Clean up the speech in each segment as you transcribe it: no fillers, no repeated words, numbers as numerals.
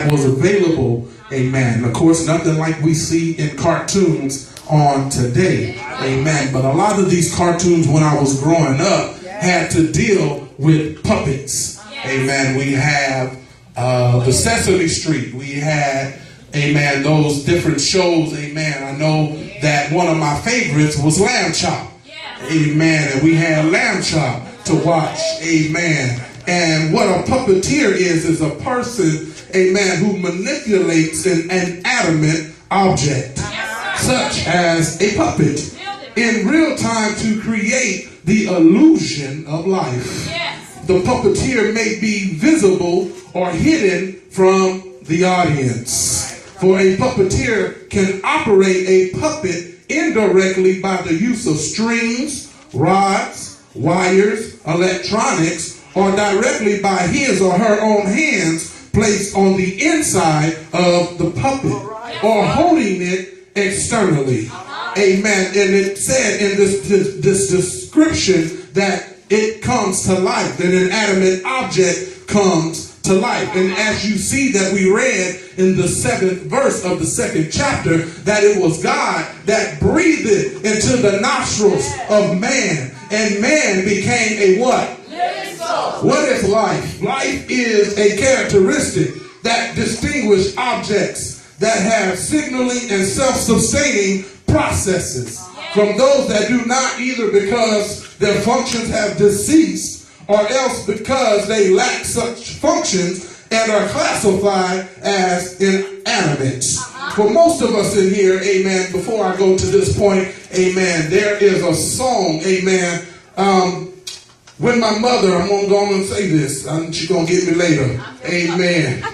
that was available. Amen. Of course, nothing like we see in cartoons on today. Amen. But a lot of these cartoons when I was growing up had to deal with puppets. Amen. We have the Sesame Street. We had, amen, those different shows. Amen. I know that one of my favorites was Lamb Chop. Amen. And we had Lamb Chop to watch. Amen. And what a puppeteer is a person, amen, who manipulates an inanimate object, such as a puppet, in real time to create the illusion of life. The puppeteer may be visible or hidden from the audience. For a puppeteer can operate a puppet indirectly by the use of strings, rods, wires, electronics, or directly by his or her own hands placed on the inside of the puppet or holding it externally. Amen. And it said in this description that it comes to life, that an inanimate object comes to life. And as you see that we read in the 7th verse of the 2nd chapter, that it was God that breathed it into the nostrils of man, and man became a what? What is life? Life is a characteristic that distinguishes objects that have signaling and self-sustaining processes from those that do not, either because their functions have deceased or else because they lack such functions and are classified as inanimate. For most of us in here, amen, before I go to this point, amen, there is a song, amen, when my mother, I'm going to go on and say this, she's going to get me later, amen.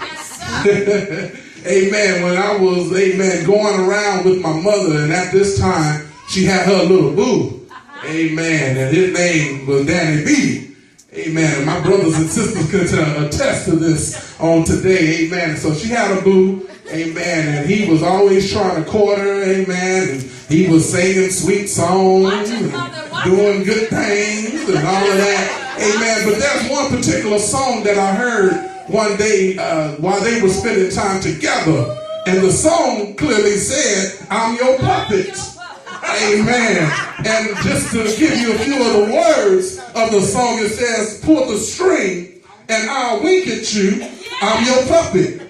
Amen. When I was, amen, going around with my mother, and at this time, she had her little boo, amen, and his name was Danny B. Amen. And my brothers and sisters can attest to this on today, amen. So she had a boo, amen, and he was always trying to court her, amen, and he was singing sweet songs and doing good things and all of that, amen. But there's one particular song that I heard one day while they were spending time together, and the song clearly said, "I'm your puppet." Amen. And just to give you a few of the words of the song, it says, "Pull the string and I'll wink at you. I'm your puppet.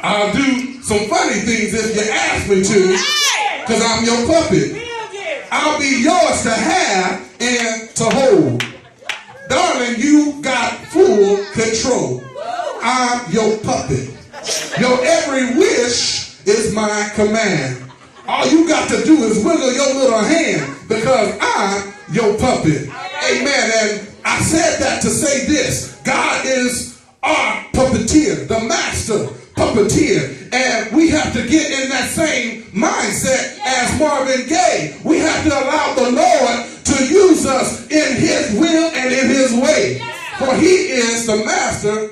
I'll do some funny things if you ask me to, because I'm your puppet. I'll be yours to have and to hold. Darling, you got full control. I'm your puppet. Your every wish is my command. All you got to do is wiggle your little hand, because I'm your puppet." Amen. And I said that to say this: God is our puppeteer, the master puppeteer. And we have to get in that same mindset as Marvin Gaye. We have to allow the Lord to use us in his will and in his way. For he is the master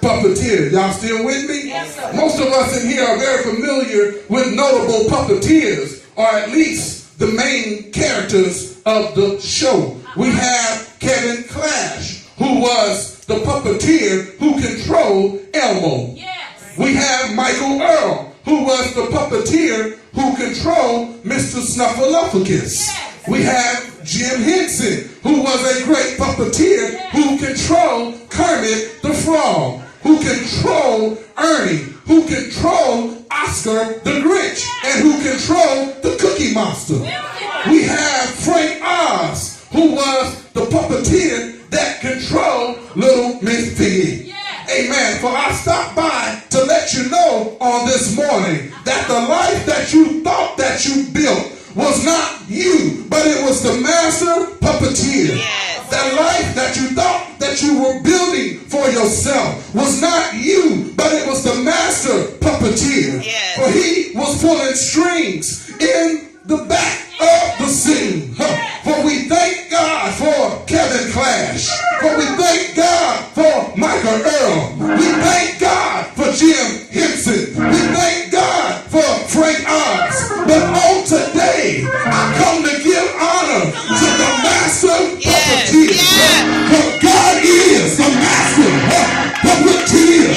puppeteer. Y'all still with me? Yes, sir. Most of us in here are very familiar with notable puppeteers, or at least the main characters of the show. We have Kevin Clash, who was the puppeteer who controlled Elmo. Yes. We have Michael Earl, who was the puppeteer who controlled Mr. Snuffleupagus. Yes. We have Jim Henson, who was a great puppeteer who controlled Kermit the Frog, who controlled Ernie, who controlled Oscar the Grinch, and who controlled the Cookie Monster. We have Frank Oz, who was the puppeteer that controlled Little Miss Piggy. Amen. For I stopped by to let you know on this morning that the life that you thought that you built was not you, but it was the master puppeteer. Yes. That life that you thought that you were building for yourself was not you, but it was the master puppeteer. Yes. For he was pulling strings in the back of the scene. For we thank God for Kevin Clash. For we thank God for Michael Earl. We thank God for Jim Henson. We thank God for Frank Oz. But on today, I come to give honor to the master puppeteer. For God is the master puppeteer.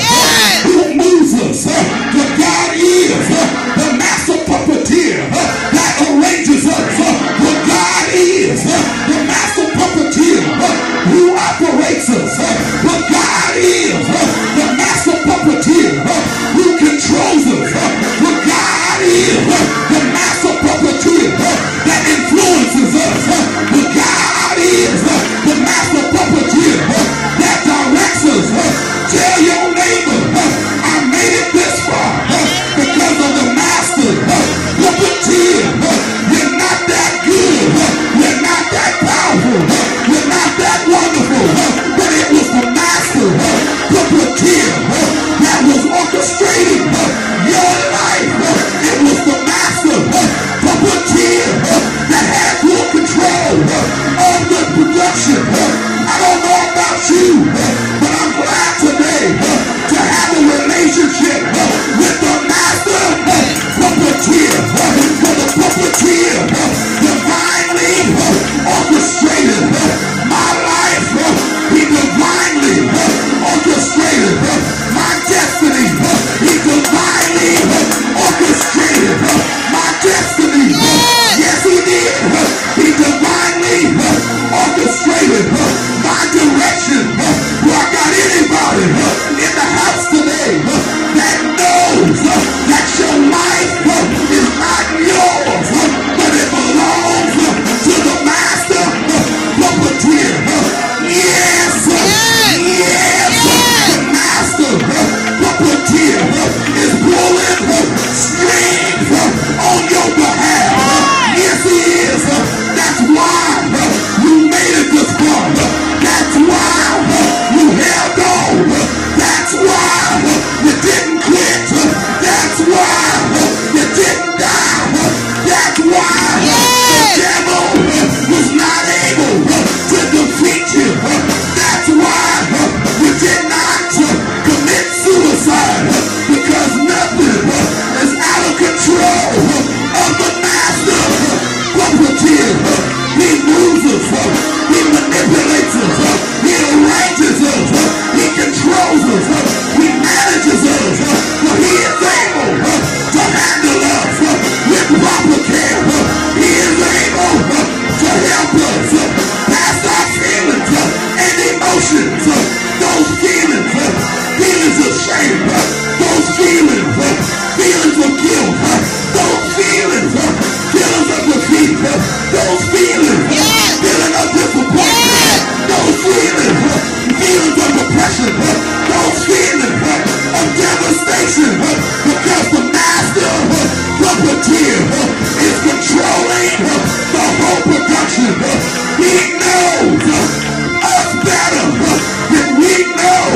of shame, those feelings of guilt, those feelings of defeat, those feelings of disappointment, those feelings of depression, those feelings of devastation, because the master puppeteer is controlling the whole production. He knows us better than we know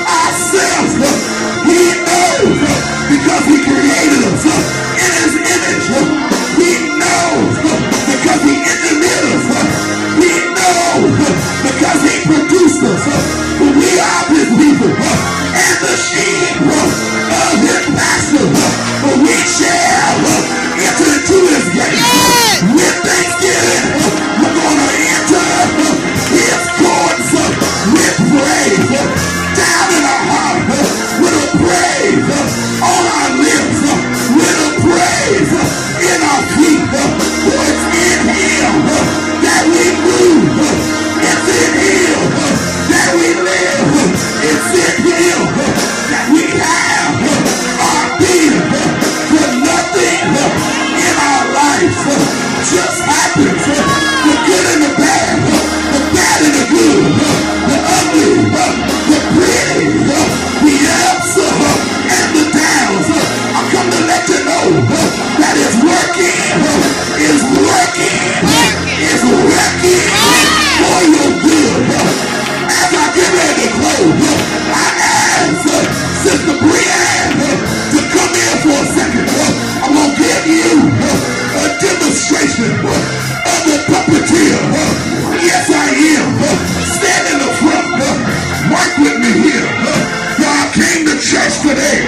ourselves. He knows because he created us in his image. He knows because he engineered us. He knows because he produced us. We are his people and the sheep of his pasture. We shall enter into his gates with thanksgiving. We're going to enter his courts with praise. Down in our heart with a praise on our lips, with a praise in our feet. For it's in him that we move. It's in him that we live. It's in him that we have our being. For nothing in our life just happens. The good and the bad and the good, the ugly, the pretty, the ups and the downs. I come to let you know that it's working for your good. As I get ready to close, I ask Sister Brianne to come in for a second. I'm going to give you a demonstration of the puppeteer. Yes, I am. Stand in the front. Work with me here. Y'all came to church today